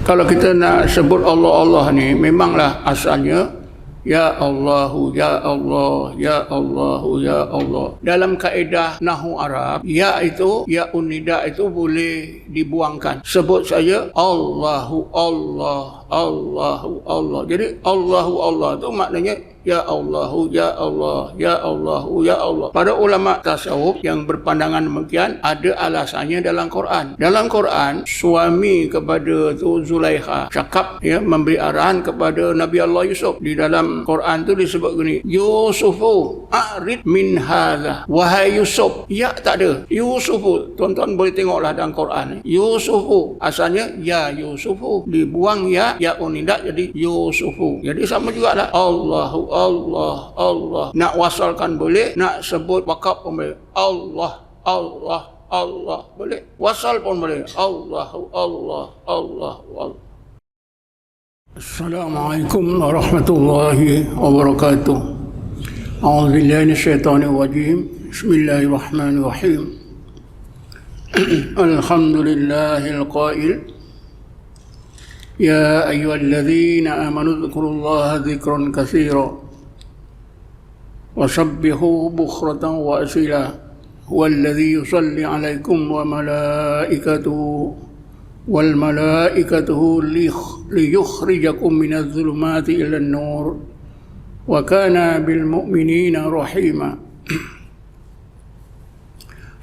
Kalau kita nak sebut Allah ni, memanglah asalnya ya Allahu, ya Allah, ya Allahu, ya Allah. Dalam kaedah nahwu Arab, ya itu, ya unida itu boleh dibuangkan. Sebut saja Allahu Allah, Allahu Allah. Jadi Allahu Allah itu maknanya ya Allahu, ya Allah, ya Allahu, ya Allah. Pada ulama tasawuf yang berpandangan demikian, ada alasannya dalam Quran. Dalam Quran, suami kepada tu Zulaikha cakap, ya, memberi arahan kepada Nabi Allah Yusuf. Di dalam Quran tu disebut gini, Yusufu a'rid min hadha. Wahai Yusuf, ya tak ada. Yusufu, tuan-tuan boleh tengoklah dalam Quran. Yusufu, asalnya ya Yusufu, dibuang ya unidak jadi Yusufu. Jadi sama jugalah Allahu Allah, Allah. Nak wasalkan boleh, nak sebut wakaf pun boleh. Allah, Allah, Allah. Boleh. Wasal pun boleh. Allahu Allah, Allah, Allah. Assalamualaikum warahmatullahi wabarakatuh. A'udzu billahi minasyaitonir rajim. Bismillahirrahmanirrahim. Alhamdulillahil qail يا أيها الذين آمنوا اذكروا الله ذكرا كثيرا وسبحوه بكرة وأصيلا هو الذي يصلي عليكم وملائكته والملائكته ليخرجكم من الظلمات إلى النور وكان بالمؤمنين رحيما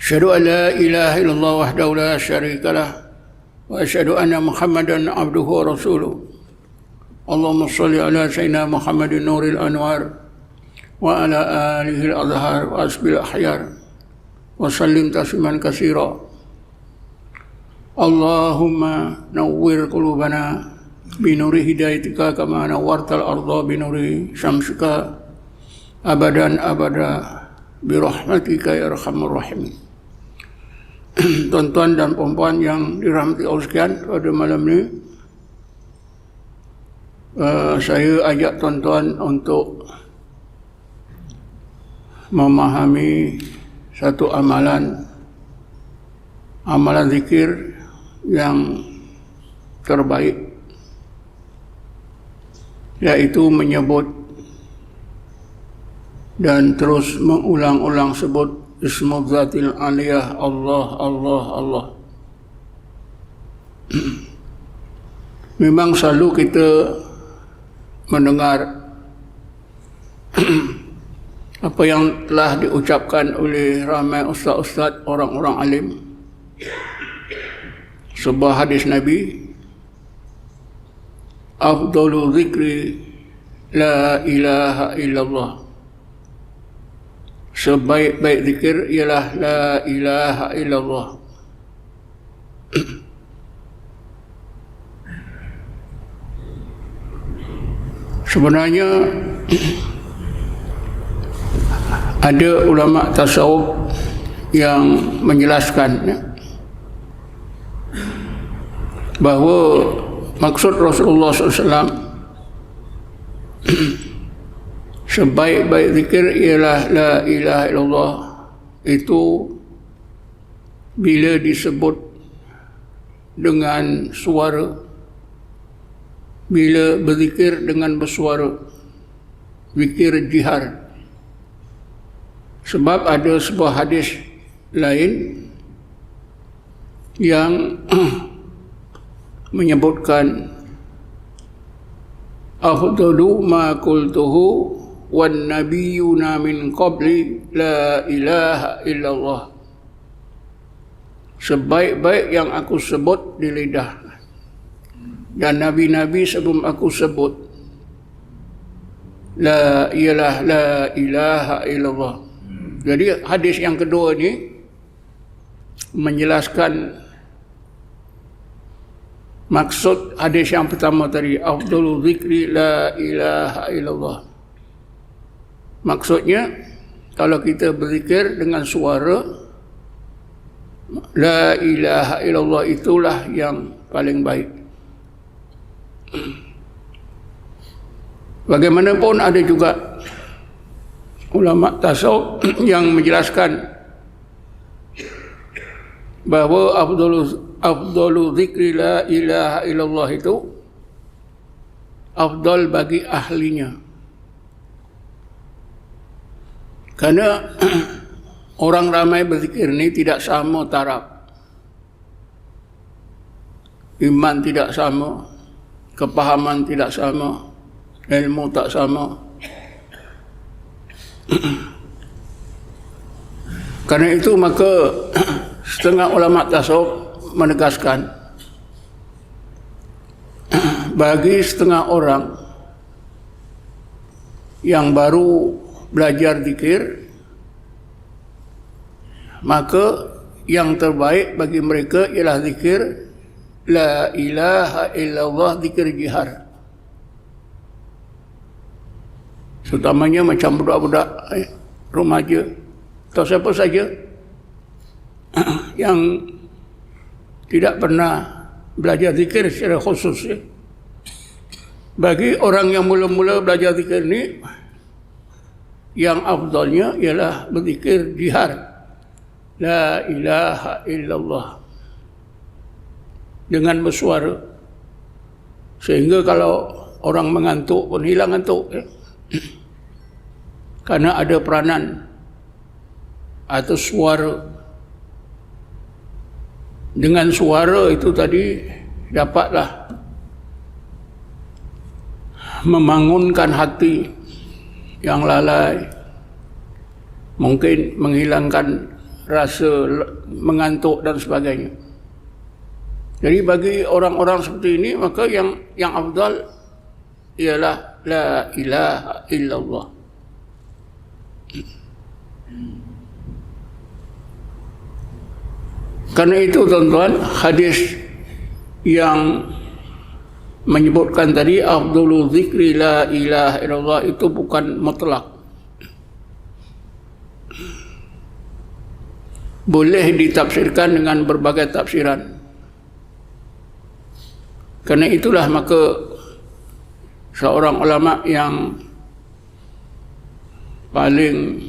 أشهد أن لا إله إلا الله وحده لا شريك له وأشهد أن محمدا عبده ورسوله اللهم صل على سيدنا محمد نور الأنوار وعلى آله الأطهار وأصحابه الأخيار وسلم تسليما كثيرا اللهم نور قلوبنا بنور هدايتك كما نورت الأرض بنور شمسك أبدا أبدا برحمتك يا أرحم الراحمين. Tuan-tuan dan puan-puan yang dirahmati Allah sekalian, pada malam ni saya ajak tuan-tuan untuk memahami satu amalan zikir yang terbaik, yaitu menyebut dan terus mengulang-ulang sebut Ismu Zatil Aliyah, Allah, Allah, Allah. Memang selalu kita mendengar apa yang telah diucapkan oleh ramai ustaz-ustaz, orang-orang alim. Sebuah hadis Nabi, afdalu zikri la ilaha illallah. Sebaik-baik zikir ialah la ilaha illallah. Sebenarnya ada ulama tasawuf yang menjelaskan bahawa maksud Rasulullah SAW sebaik-baik zikir ialah la ilaha illallah itu bila disebut dengan suara, bila berzikir dengan bersuara, zikir jihar. Sebab ada sebuah hadis lain yang menyebutkan afdalu ma qultuhu wan nabiyyuna min qabli la ilaha illallah. Sebaik-baik yang aku sebut di lidah dan nabi-nabi sebelum aku sebut la ilaha illallah. Jadi hadis yang kedua ni menjelaskan maksud hadis yang pertama tadi, afdalul zikri la ilaha illallah. Maksudnya, kalau kita berzikir dengan suara, la ilaha illallah itulah yang paling baik. Bagaimanapun ada juga ulama tasawuf yang menjelaskan bahawa afdalul afdalu zikri la ilaha illallah itu afdal bagi ahlinya. Karena orang ramai berzikir ini tidak sama taraf. Iman tidak sama, kepahaman tidak sama, ilmu tak sama. Karena itu maka setengah ulama tasawuf menegaskan bagi setengah orang yang baru belajar zikir, maka yang terbaik bagi mereka ialah zikir la ilaha illallah, zikir jihar. Terutamanya macam budak-budak remaja atau siapa saja yang tidak pernah belajar zikir secara khusus. Bagi orang yang mula-mula belajar zikir ini, yang afdalnya ialah berzikir jihar la ilaha illallah dengan bersuara, sehingga kalau orang mengantuk pun hilang ngantuk, karena ada peranan atau suara. Dengan suara itu tadi dapatlah membangunkan hati yang lalai, mungkin menghilangkan rasa mengantuk dan sebagainya. Jadi bagi orang-orang seperti ini, maka yang afdal ialah la ilaha illallah. Karena itu tuan-tuan, hadis yang menyebutkan tadi afdalul zikri la ilaha illallah itu bukan mutlak. Boleh ditafsirkan dengan berbagai tafsiran. Karena itulah maka seorang ulama yang paling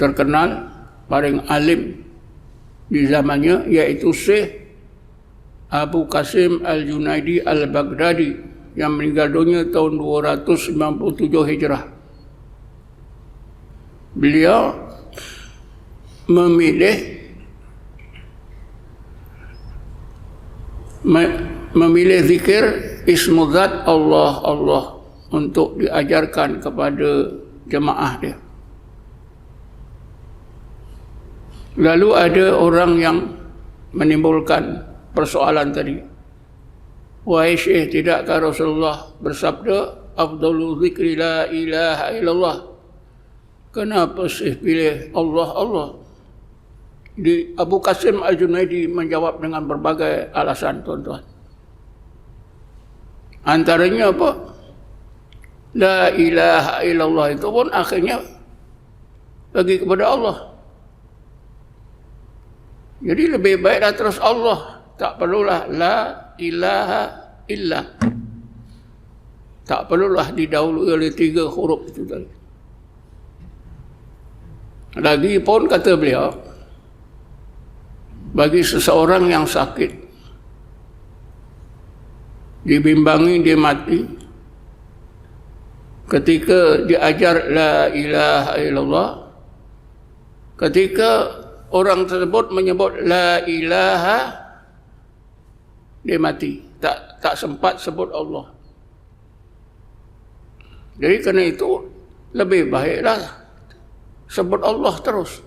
terkenal, paling alim di zamannya, yaitu Syekh Abu Qasim Al-Junaidi Al-Baghdadi yang meninggal dunia tahun 297 Hijrah. Beliau memilih zikir ismuzat Allah Allah untuk diajarkan kepada jemaah dia. Lalu ada orang yang menimbulkan persoalan tadi. Wahai Syekh, tidakkah Rasulullah bersabda afdalu zikri la ilaha illallah? Kenapa Syekh pilih Allah Allah? Di Abu Qasim Al-Junaidi menjawab dengan berbagai alasan, tuan-tuan. Antaranya apa? La ilaha illallah itu pun akhirnya bagi kepada Allah. Jadi lebih baiklah terus Allah, tak perlulah la ilaha illa. Tak perlulah didahului oleh 3 huruf itu tadi. Lagi pun kata beliau, bagi seseorang yang sakit, dibimbangi dia mati, ketika diajar la ilaha illallah, ketika orang tersebut menyebut la ilaha, dia mati, tak sempat sebut Allah. Jadi kerana itu lebih baiklah sebut Allah terus.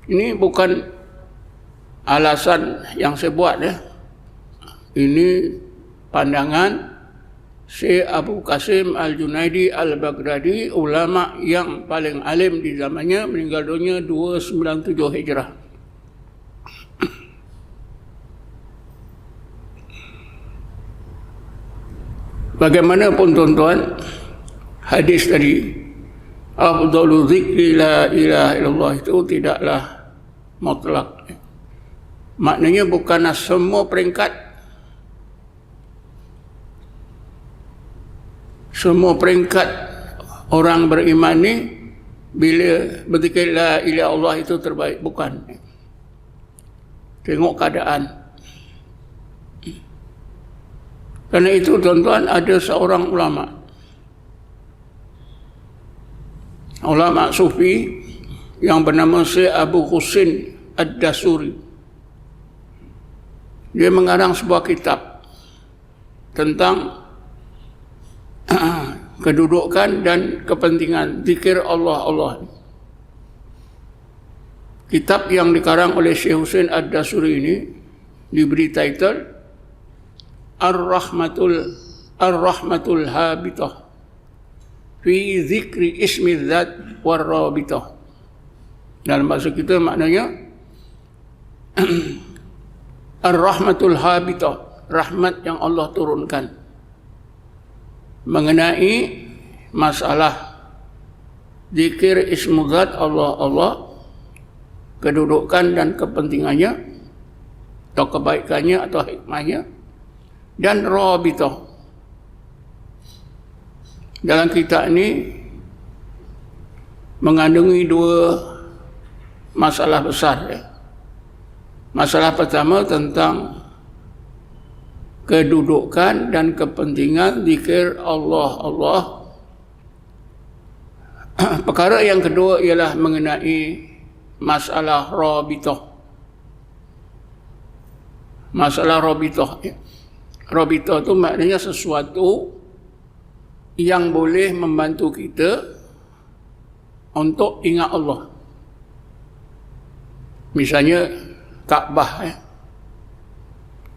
Ini bukan alasan yang saya buat ya. Ini pandangan Syekh Abu Qasim Al-Junaidi Al-Baghdadi, ulama yang paling alim di zamannya, meninggal dunia 297 Hijrah. Bagaimanapun tuan-tuan, hadis tadi afdalu zikri la ilaha illallah itu tidaklah mutlak. Maknanya bukanlah semua peringkat orang beriman ni bila berzikir la ilaha illallah itu terbaik, bukan. Tengok keadaan. Karena itu tuan-tuan, ada seorang ulama sufi yang bernama Syekh Abu Husin Ad-Dasuri. Dia mengarang sebuah kitab tentang kedudukan dan kepentingan zikir Allah. Kitab yang dikarang oleh Syekh Husin Ad-Dasuri ini diberi title Ar-Rahmatul Habitah fi zikri ismi dzat war-rabitah. Dalam bahasa kita maknanya Ar-Rahmatul Habitah, rahmat yang Allah turunkan mengenai masalah zikir ismu dzat Allah, kedudukan dan kepentingannya atau kebaikannya atau hikmahnya, dan rabitah. Dalam kitab ini mengandungi dua masalah besar. Masalah pertama tentang kedudukan dan kepentingan zikir Allah. Perkara yang kedua ialah mengenai masalah rabitah. Masalah rabitah. Rabitah itu maknanya sesuatu yang boleh membantu kita untuk ingat Allah. Misalnya Kaabah.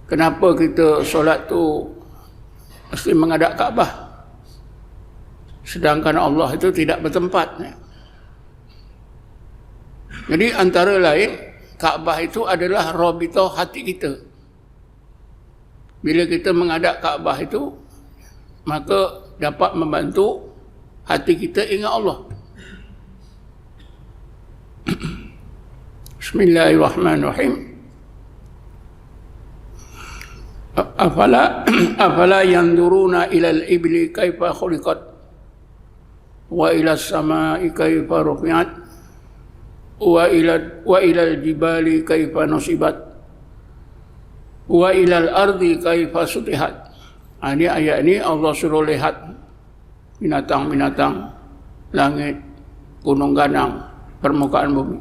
Kenapa kita solat tu mesti menghadap Kaabah, sedangkan Allah itu tidak bertempat? Jadi antara lain, Kaabah itu adalah rabitah hati kita. Bila kita menghadap Kaabah itu, maka dapat membantu hati kita ingat Allah. Bismillahirrahmanirrahim. Afala yanzuruna ilal ibli kaifa khuliqat wa ilas samai kaifa rufi'at wa ilal jibali kaifa nusibat wa ilal ardi kaifa sutihat. Ini ayat ini Allah suruh lihat binatang-binatang, langit, gunung ganang, permukaan bumi.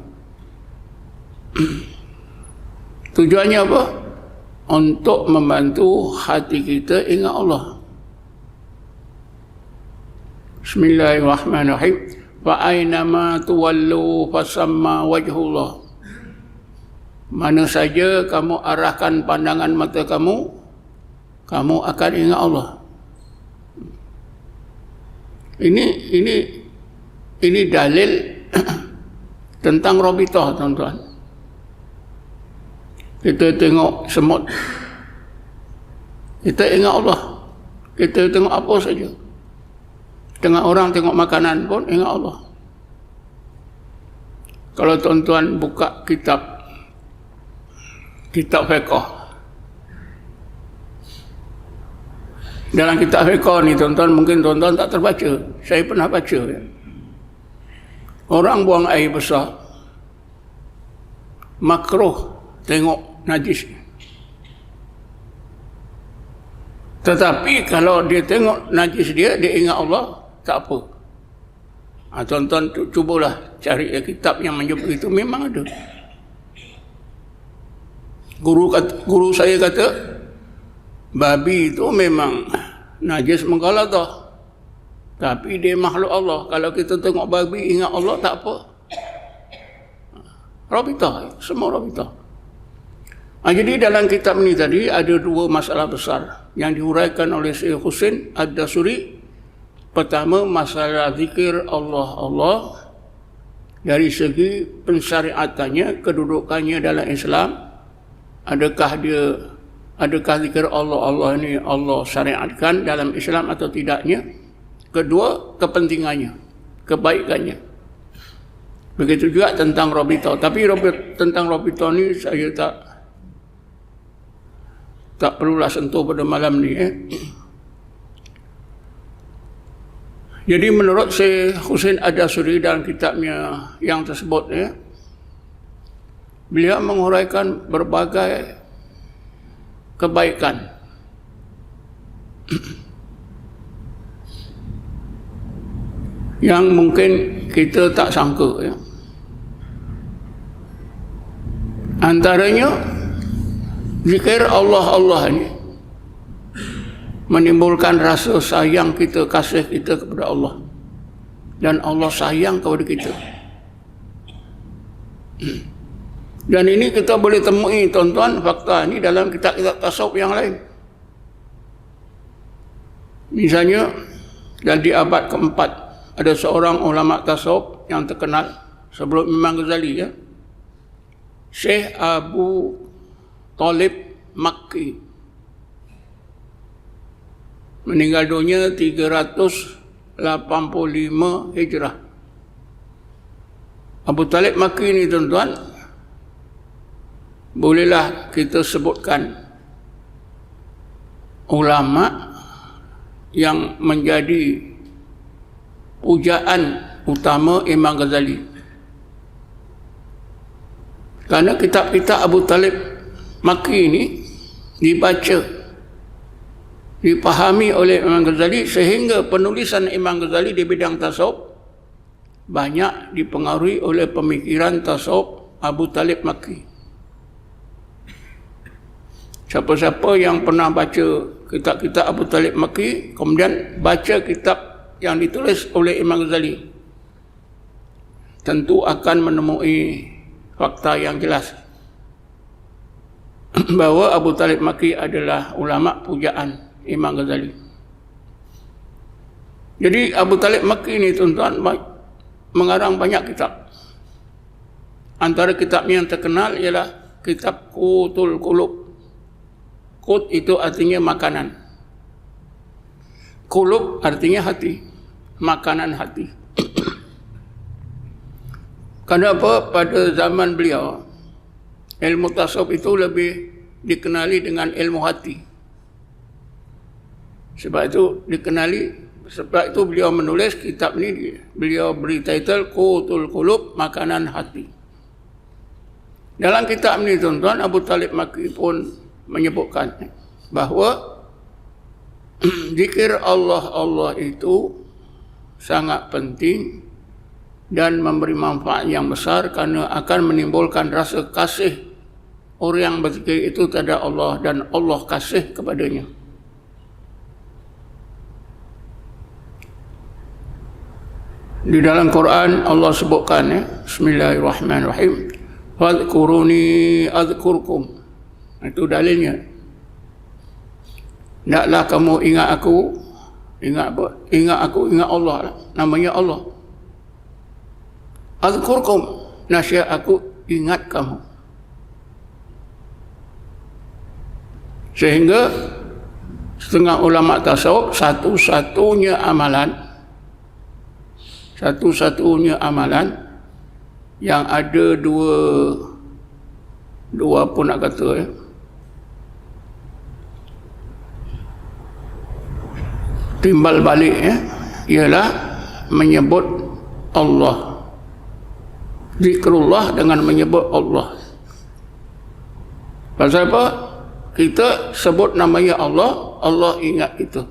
Tujuannya apa? Untuk membantu hati kita ingat Allah. Bismillahirrahmanirrahim. Fa aynama tuwallu fasamma wajhullah. Mana saja kamu arahkan pandangan mata kamu, kamu akan ingat Allah. Ini dalil tentang rabitah, tuan-tuan. Kita tengok semut, kita ingat Allah. Kita tengok apa saja, tengok orang tengok makanan pun ingat Allah. Kalau tuan-tuan buka kitab fiqh, dalam kitab fiqh ni tuan-tuan, mungkin tuan-tuan tak terbaca, saya pernah baca ya. Orang buang air besar makruh tengok najis. Tetapi kalau dia tengok najis dia ingat Allah, tak apa. Tuan-tuan cubalah cari kitab yang menyebut itu, memang ada. Guru saya kata babi itu memang najis menghalatah, tapi dia makhluk Allah. Kalau kita tengok babi ingat Allah, tak apa. Rabitah, semua rabitah. Jadi dalam kitab ini tadi ada dua masalah besar yang diuraikan oleh Syekh Husin Ad-Dasuri. Pertama, masalah zikir Allah dari segi pensyariatannya, kedudukannya dalam Islam. Adakah zikir Allah ini Allah syariatkan dalam Islam atau tidaknya? Kedua, kepentingannya, kebaikannya. Begitu juga tentang rabitah. Tapi tentang rabitah ini saya tak perlulah sentuh pada malam ni. Jadi menurut Syekh Husin Ad-Dasuri dalam kitabnya yang tersebut, beliau menguraikan berbagai kebaikan yang mungkin kita tak sangka, ya. Antaranya zikir Allah ni menimbulkan rasa sayang kita, kasih kita kepada Allah, dan Allah sayang kepada kita. Dan ini kita boleh temui, tuan-tuan, fakta ini dalam kitab-kitab tasawuf yang lain. Misalnya di abad keempat ada seorang ulama tasawuf yang terkenal sebelum Imam Ghazali, ya, Syekh Abu Talib Makki, meninggal dunia 385 Hijrah. Abu Talib Makki ni, tuan-tuan, bolehlah kita sebutkan ulama yang menjadi pujaan utama Imam Ghazali. Karena kitab-kitab Abu Talib Makki ini dibaca, dipahami oleh Imam Ghazali, sehingga penulisan Imam Ghazali di bidang tasawuf banyak dipengaruhi oleh pemikiran tasawuf Abu Talib Makki. Siapa-siapa yang pernah baca kitab-kitab Abu Talib Makki, kemudian baca kitab yang ditulis oleh Imam Ghazali, tentu akan menemui fakta yang jelas bahawa Abu Talib Makki adalah ulama pujaan Imam Ghazali. Jadi Abu Talib Makki ini, tuan-tuan, mengarang banyak kitab. Antara kitabnya yang terkenal ialah kitab Qutul Qulub. Qut itu artinya makanan, Qulub artinya hati, makanan hati. Kenapa pada zaman beliau ilmu tasawuf itu lebih dikenali dengan ilmu hati? Sebab itu beliau menulis kitab ini, beliau beri title Qutul Qulub, makanan hati. Dalam kitab ini, tuan-tuan, Abu Talib Makki pun menyebutkan bahawa zikir Allah itu sangat penting dan memberi manfaat yang besar, kerana akan menimbulkan rasa kasih orang yang berzikir itu terhadap Allah, dan Allah kasih kepadanya. Di dalam Quran Allah sebutkan, ya, Bismillahirrahmanirrahim, fadhkuruni adhkurkum. Itu dalilnya. Naklah kamu ingat aku, ingat Allah lah. Namanya Allah. Azkurkum, nasihat aku, ingat kamu. Sehingga setengah ulama tasawuf, satu-satunya amalan yang ada dua pun nak kata, ya, timbal balik, ya, ialah menyebut Allah, zikrullah dengan menyebut Allah. Pasal apa? Kita sebut namanya Allah, Allah ingat itu.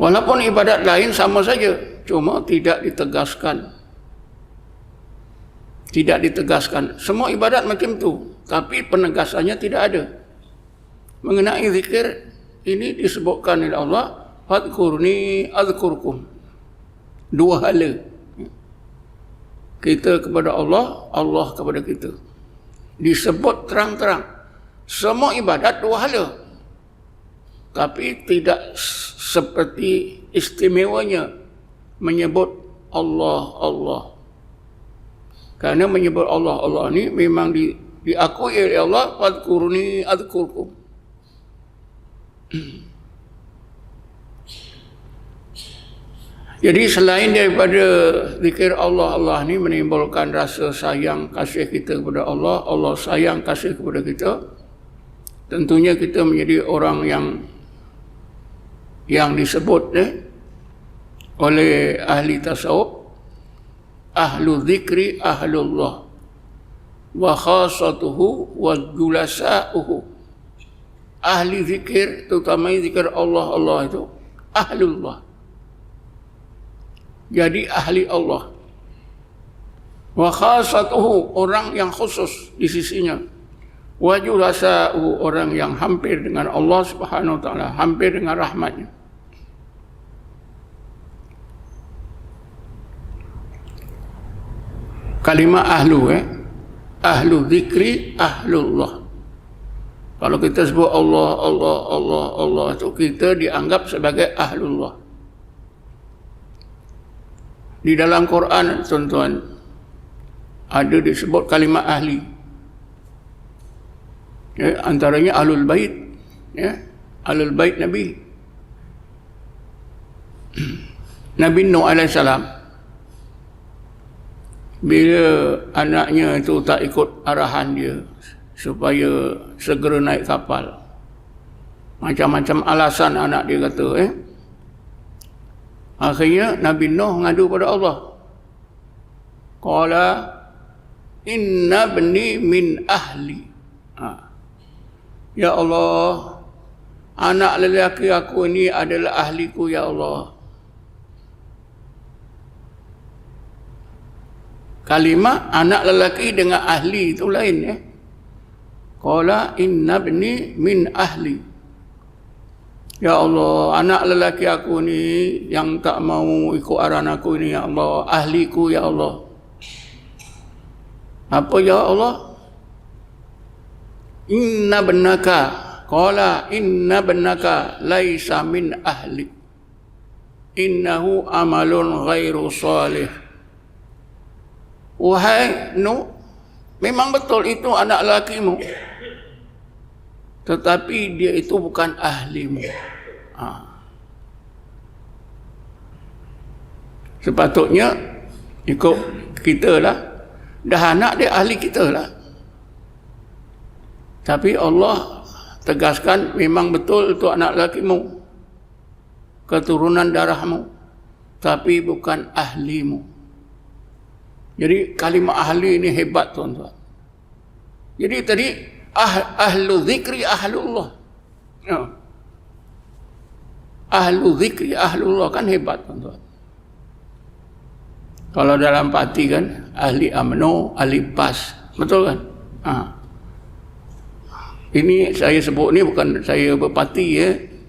Walaupun ibadat lain sama saja, cuma tidak ditegaskan. Semua ibadat macam tu, tapi penegasannya tidak ada. Mengenai zikir ini disebutkan oleh Allah, fadhkurni azkurkum. Dua hala. Kita kepada Allah, Allah kepada kita. Disebut terang-terang. Semua ibadat dua hala. Tapi tidak seperti istimewanya menyebut Allah. Kerana menyebut Allah ni memang diakui oleh Allah, fadhkurni azkurkum. Jadi selain daripada zikir Allah ni menimbulkan rasa sayang, kasih kita kepada Allah, Allah sayang, kasih kepada kita, tentunya kita menjadi orang yang disebut oleh ahli tasawuf, ahlu zikri ahlullah, wa khasatuhu wa julasa'uhu. ahli zikir, terutama zikir Allah, Allah itu ahlullah. Jadi ahli Allah. Wa khasatuhu, orang yang khusus di sisinya. Wa julasa'u, orang yang hampir dengan Allah Subhanahu wa taala, hampir dengan rahmatnya. Kalimah ahlu, ahlu zikri, ahlullah. Kalau kita sebut Allah, Allah, Allah, Allah, itu kita dianggap sebagai ahlullah. Di dalam Quran, tuan-tuan, ada disebut kalimah ahli. Ya, antaranya ahlul bait, ya, ahlul bait Nabi. Nabi Nuh alaihissalam, bila anaknya itu tak ikut arahan dia supaya segera naik kapal, macam-macam alasan anak dia kata, akhirnya Nabi Nuh ngadu pada Allah. Qala inna bni min ahli. Ya Allah, anak lelaki aku ini adalah ahliku, ya Allah. Kalimah anak lelaki dengan ahli itu lain, Qala inna bni min ahli. Ya Allah, anak lelaki aku ni yang tak mau ikut arahan aku ni, ya Allah, ahliku, ya Allah. Apa ya Allah? Inna bennaka, qala inna bennaka laisa min ahli, innahu amalun ghairu salih. Wahai Nuh, memang betul itu anak lakimu, tetapi dia itu bukan ahlimu. Sepatutnya ikut kita lah, dah anak dia ahli kita lah. Tapi Allah tegaskan memang betul itu anak lakimu, keturunan darahmu, tapi bukan ahlimu. Jadi kalimah ahli ini hebat, tuan-tuan. Jadi tadi ahlu zikri ahlullah. Ahlu zikri ahlullah kan hebat, tuan-tuan. Kalau dalam parti kan ahli amno, ahli pas, betul kan? Ini saya sebut ni bukan saya berparti,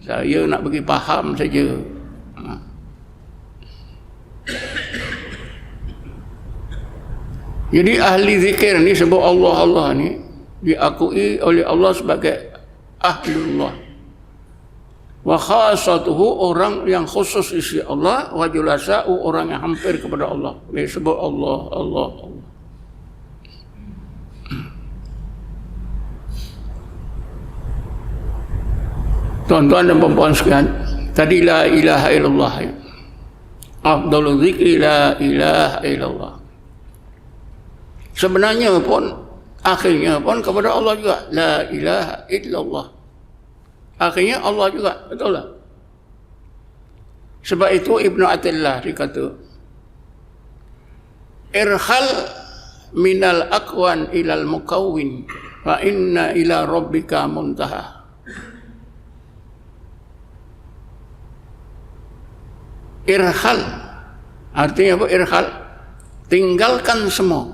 saya nak bagi faham saja. Jadi ahli zikir ni sebut Allah, Allah ni diakui oleh Allah sebagai ahlullah. Wa khasatuhu, orang yang khusus isi Allah. Wa julasa'u, orang yang hampir kepada Allah. Dia sebut Allah, Allah, Allah. Tuan-tuan dan puan-puan sekalian, tadi la ilaha illallah, afdalul zikri la ilaha illallah. Sebenarnya pun, akhirnya pun kepada Allah juga, la ilaha illallah. Akhirnya Allah juga, betul tak? Sebab itu Ibnu Athaillah dikata, irhal minal aqwan ilal mukawwin, fa inna ila rabbika muntaha. Irhal, artinya apa irhal? Tinggalkan semua.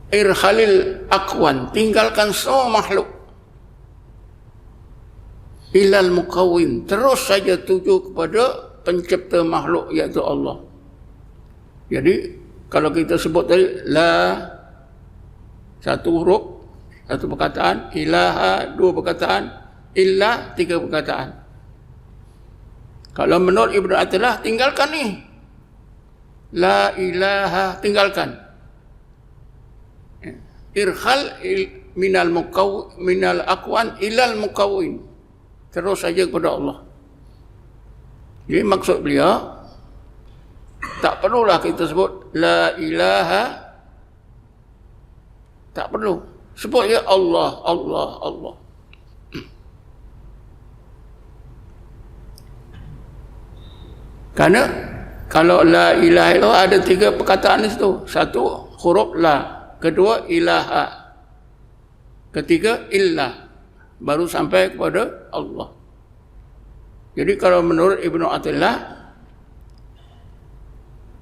Irhalil aqwan, tinggalkan semua makhluk. Ilal mukawwin, terus saja tuju kepada pencipta makhluk, iaitu Allah. Jadi kalau kita sebut tadi la, satu huruf, satu perkataan, ilaha, dua perkataan, illa, tiga perkataan. Kalau menurut Ibnu Athaillah, tinggalkan ni, la ilaha, tinggalkan. Irhal minal aqwan ilal mukawwin, terus saja kepada Allah. Jadi maksud beliau, tak perlulah kita sebut la ilaha, tak perlu sebut ya Allah, Allah, Allah. Karena kalau la ilaha illallah ada tiga perkataan di situ. Satu huruf la, kedua ilaha. Ketiga, illah. Baru sampai kepada Allah. Jadi kalau menurut Ibnu Athaillah,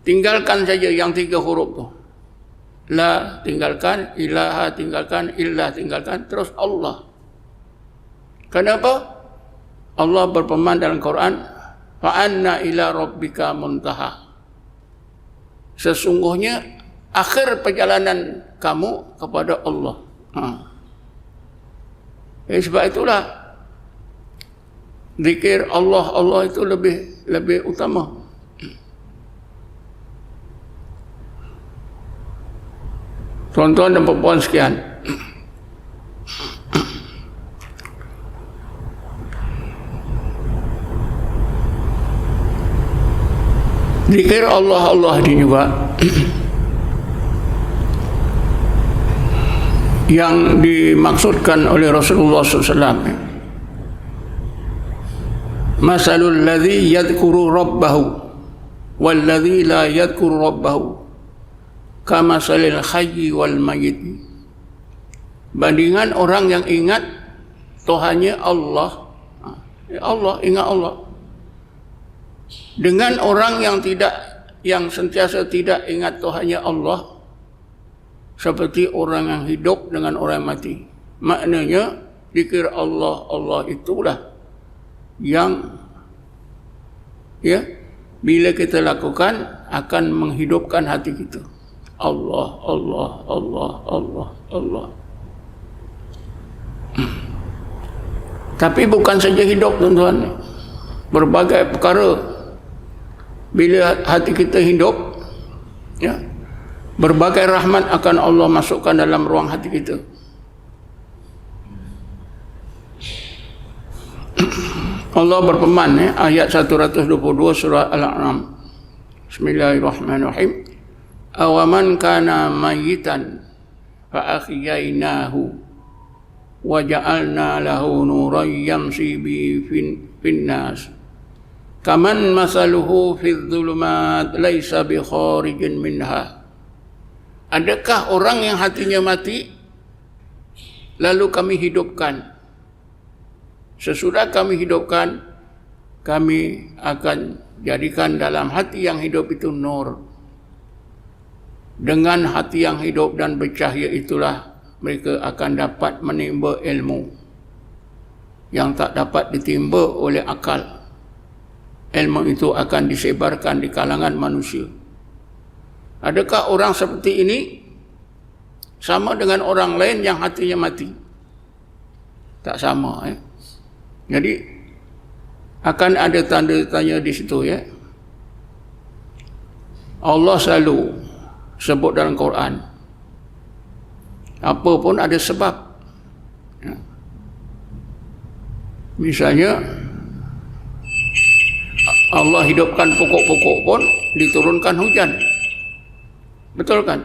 tinggalkan saja yang 3 huruf tu. La tinggalkan, ilaha tinggalkan, illah tinggalkan, terus Allah. Kenapa? Allah berfirman dalam Quran, fa anna ila rabbika muntaha. Sesungguhnya akhir perjalanan kamu kepada Allah. Sebab itulah zikir Allah itu lebih utama. Tuan-tuan dan puan-puan sekian, zikir Allah ini juga yang dimaksudkan oleh Rasulullah SAW. Masalul ladzi yadhkuru rabbahu wal ladzi la yadhkuru rabbahu kamasalil hayyi wal mayyit. Bandingan orang yang ingat Tuhannya Allah, ingat Allah, dengan orang yang sentiasa tidak ingat Tuhannya Allah, seperti orang yang hidup dengan orang yang mati. Maknanya zikir Allah itulah yang bila kita lakukan akan menghidupkan hati kita. Allah. Tapi bukan saja hidup, tuan-tuan. Berbagai perkara bila hati kita hidup, berbagai rahmat akan Allah masukkan dalam ruang hati kita. Allah berfirman, ayat 122 surah Al-An'am. Bismillahirrahmanirrahim. Awaman kana mayyitan fa ahyainahu wa ja'alna lahu nuran yamshi bi fin nas kaman masaluhu fidh dhulumat laisa bi kharijin minha. Adakah orang yang hatinya mati lalu kami hidupkan? Sesudah kami hidupkan, kami akan jadikan dalam hati yang hidup itu nur. Dengan hati yang hidup dan bercahaya itulah mereka akan dapat menimba ilmu yang tak dapat ditimba oleh akal. Ilmu itu akan disebarkan di kalangan manusia. Adakah orang seperti ini sama dengan orang lain yang hatinya mati? Tak sama. Jadi akan ada tanda tanya di situ. Allah selalu sebut dalam Quran, apa pun ada sebab. Misalnya Allah hidupkan pokok-pokok pun diturunkan hujan. Betul kan?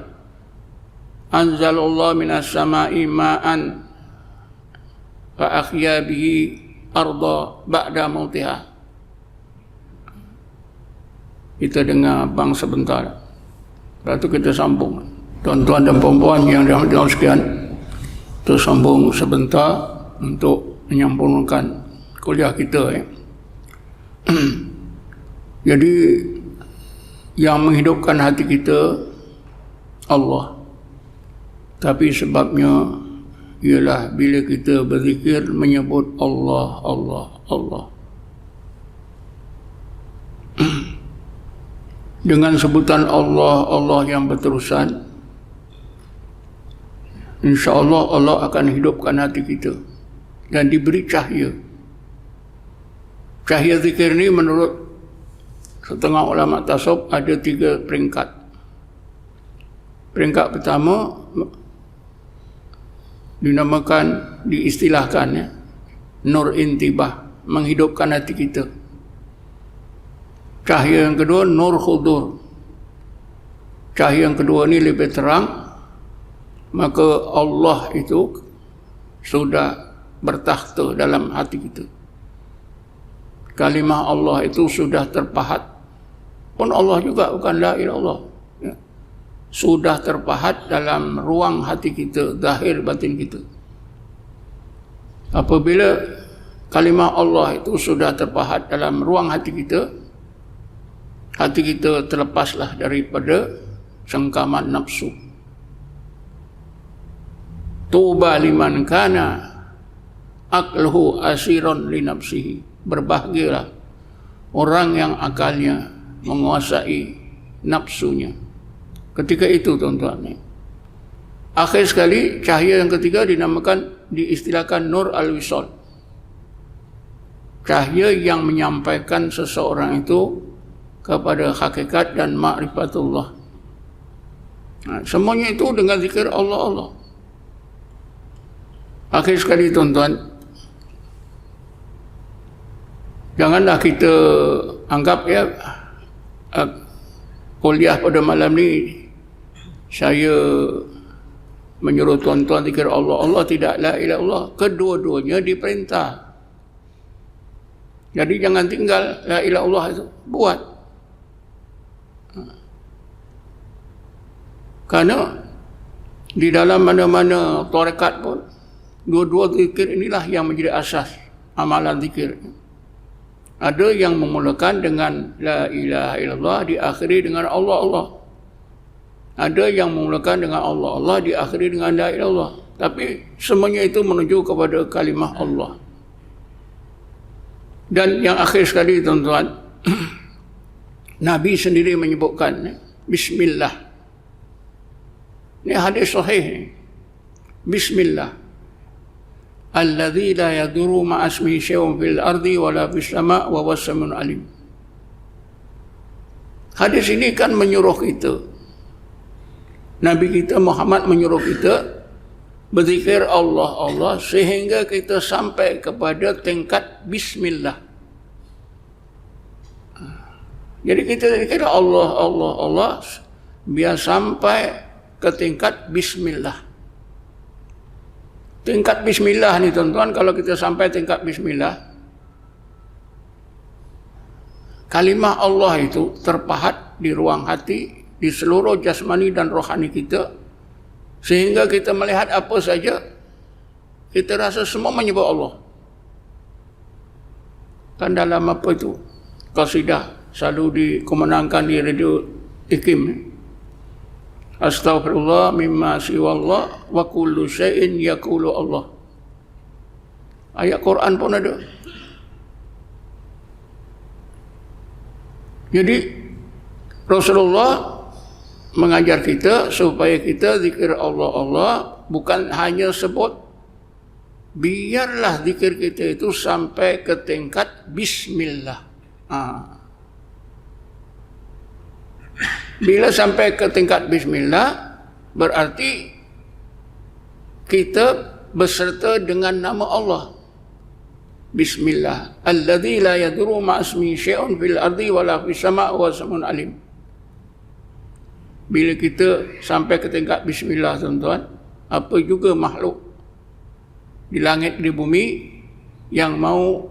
Anzalallahu minas sama'i ma'an fa ahya bihi arda ba'da mautiha. Kita dengar bang sebentar. Lepas itu kita sambung. Tuan-tuan dan puan-puan yang dirahmati Allah sekalian, kita sambung sebentar untuk menyempurnakan kuliah kita. Jadi yang menghidupkan hati kita Allah. Tapi sebabnya ialah bila kita berzikir menyebut Allah. Dengan sebutan Allah yang berterusan, insya-Allah Allah akan hidupkan hati kita dan diberi cahaya. Cahaya zikir ini menurut setengah ulama tasawuf ada 3 peringkat. Peringkat pertama dinamakan, diistilahkan nur intibah, menghidupkan hati kita. Cahaya yang kedua nur khudur. Cahaya yang kedua ni lebih terang, maka Allah itu sudah bertakhta dalam hati kita. Kalimah Allah itu sudah terpahat. Pun Allah juga bukan la ilaha illallah. Sudah terpahat dalam ruang hati kita, zahir batin kita. Apabila kalimah Allah itu sudah terpahat dalam ruang hati kita terlepaslah daripada sengkaman nafsu. Tuba liman kana aqluhu asiron li nafsihi. Berbahagialah orang yang akalnya menguasai nafsunya. Ketika itu tuan-tuan, akhir sekali cahaya yang ketiga diistilahkan Nur Al-Wisal. Cahaya yang menyampaikan seseorang itu kepada hakikat dan ma'rifatullah. Semuanya itu dengan zikir Allah. Akhir sekali tuan-tuan, janganlah kita anggap kuliah pada malam ni saya menyuruh tuan-tuan zikir Allah. Allah tidak, la ilaha illallah. Kedua-duanya diperintah. Jadi jangan tinggal la ilaha illallah itu, buat. Karena di dalam mana-mana tarekat pun dua-dua zikir inilah yang menjadi asas amalan zikir. Ada yang memulakan dengan la ilaha illallah, diakhiri dengan Allah. Ada yang memulakan dengan Allah, diakhiri dengan la ilaha illallah. Tapi semuanya itu menuju kepada kalimah Allah. Dan yang akhir sekali tuan-tuan, Nabi sendiri menyebutkan Bismillah. Ini hadis sahih. Bismillah. Alladzi la yadurru ma'asmihi syai'un fil ardi wala fis sama' wa huwas samiul alim. Hadis ini kan menyuruh kita, Nabi kita Muhammad menyuruh kita berzikir Allah sehingga kita sampai kepada tingkat Bismillah. Jadi kita zikir Allah biar sampai ke tingkat Bismillah. Tingkat Bismillah ni tuan-tuan, kalau kita sampai tingkat Bismillah, kalimah Allah itu terpahat di ruang hati, di seluruh jasmani dan rohani kita, sehingga kita melihat apa saja, kita rasa semua menyebut Allah. Kan dalam apa itu, qasidah selalu dikemenangkan di radio IKIM, Astaghfirullah mimma siwallah wa kullu syai'in yaqulu Allah. Ayat Quran pun ada. Jadi Rasulullah mengajar kita supaya kita zikir Allah bukan hanya sebut. Biarlah zikir kita itu sampai ke tingkat Bismillah. Bila sampai ke tingkat Bismillah, berarti kita berserta dengan nama Allah. Bismillah. Alladzi la yadurru ma'asmihi syai'un fil ardi wala fis sama' wa samiul alim. Bila kita sampai ke tingkat Bismillah tuan-tuan, apa juga makhluk di langit di bumi yang mau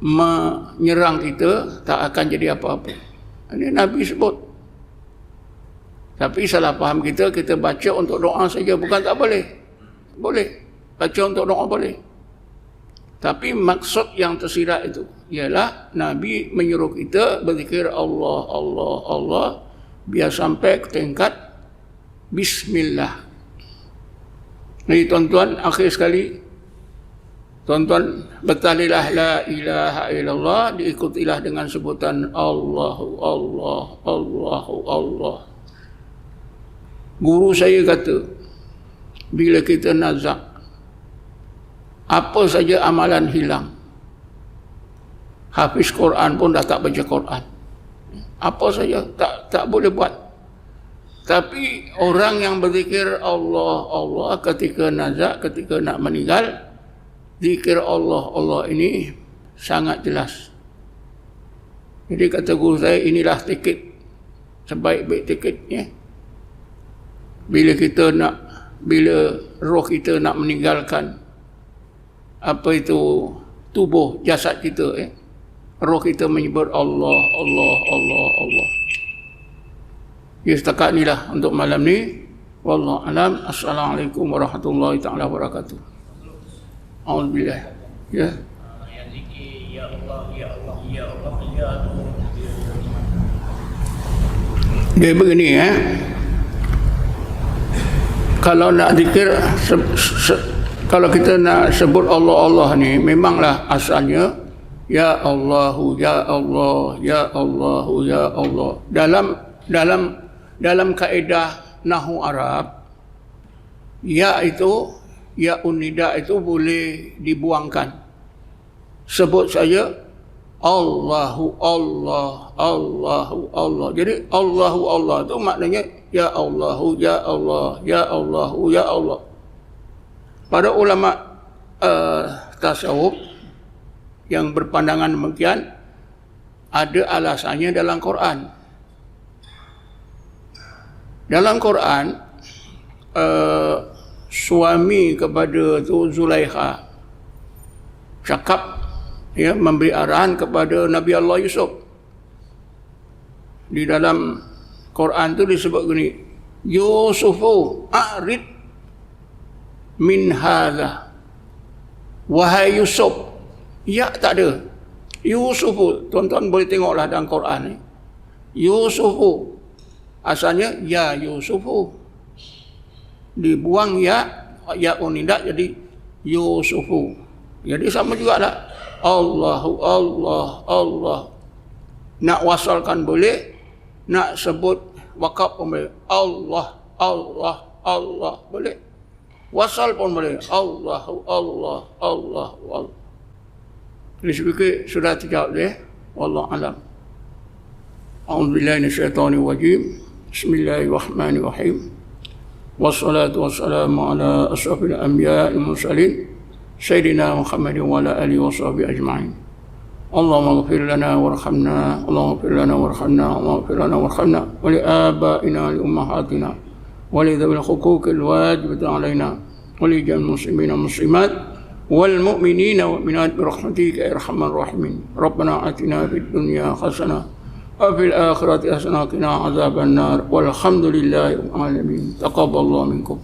menyerang kita tak akan jadi apa-apa. Ini Nabi sebut. Tapi salah faham kita baca untuk doa saja, bukan tak boleh. Boleh. Baca untuk doa boleh. Tapi maksud yang tersirat itu ialah Nabi menyuruh kita berzikir Allah biar sampai ke tingkat Bismillah. Jadi tuan-tuan, akhir sekali tuan-tuan bertahlilah la ilaha illallah, diikutilah dengan sebutan Allah. Guru saya kata, bila kita nazak, apa saja amalan hilang. Hafiz Quran pun dah tak baca Quran. Apa saja tak boleh buat. Tapi orang yang berzikir Allah ketika nazak, ketika nak meninggal, zikir Allah ini sangat jelas. Jadi kata guru saya, inilah tiket, sebaik-baik tiketnya. Bila roh kita nak meninggalkan apa itu tubuh jasad kita, roh kita menyebut Allah. Ya, setakat inilah untuk malam ni. Wallahu alam. Assalamualaikum warahmatullahi taala wabarakatuh. Alhamdulillah. Ya. Yang zikir ya Allah ya Allah ya Allah ya Allah. Dia begini ya. Kalau nak zikir kalau kita nak sebut Allah ni memanglah asalnya ya Allahu ya Allah ya Allahu ya Allah. Dalam kaedah nahwu Arab, ya itu ya unida itu boleh dibuangkan. Sebut saja Allahu Allah Allahu Allah. Jadi Allahu Allah itu maknanya ya Allahu ya Allah ya Allahu ya Allah. Para ulama tasawuf yang berpandangan demikian ada alasannya dalam Quran. Dalam Quran suami kepada Zulaikha cakap, ya, memberi arahan kepada Nabi Allah Yusuf. Di dalam Quran tu disebut gini, Yusufu a'rid min hadha. Wahai Yusuf, ya tak ada. Yusufu, tuan-tuan boleh tengoklah dalam Quran ni. Yusufu asalnya ya Yusufu. Dibuang ya unidak jadi Yusufu. Jadi sama juga lah. Allahu Allah Allah. Nak wasalkan boleh, nak sebut wakaf pun boleh. Allah Allah Allah boleh. Wasal pun boleh. Allahu Allah Allah Allah. Ini sedikit sudah terjawab deh. Wallahu alam. A'udzubillahi minasyaitonir rajim. Bismillahirrahmanirrahim. Wassalatu wassalamu ala asyrafil anbiya'i wal mursalin sayyidina Muhammadin wa ala alihi washabihi ajma'in. Allahumma ighfir lana warhamna, Allahumma ighfir lana warhamna, Allahumma ighfir lana warhamna wa li abaina li ummahatina wa li dhawil huquqil wajibati alaina wa li jami'il muslimina muslimat wal mu'minina wa mu'minat bi rahmatika ya arhamar rahimin. Rabbana atina fid dunya hasanah wa fil akhirati hasanah wa qina adzaban nar. Walhamdulillahi rabbil alamin. Taqabbalallahu minkum.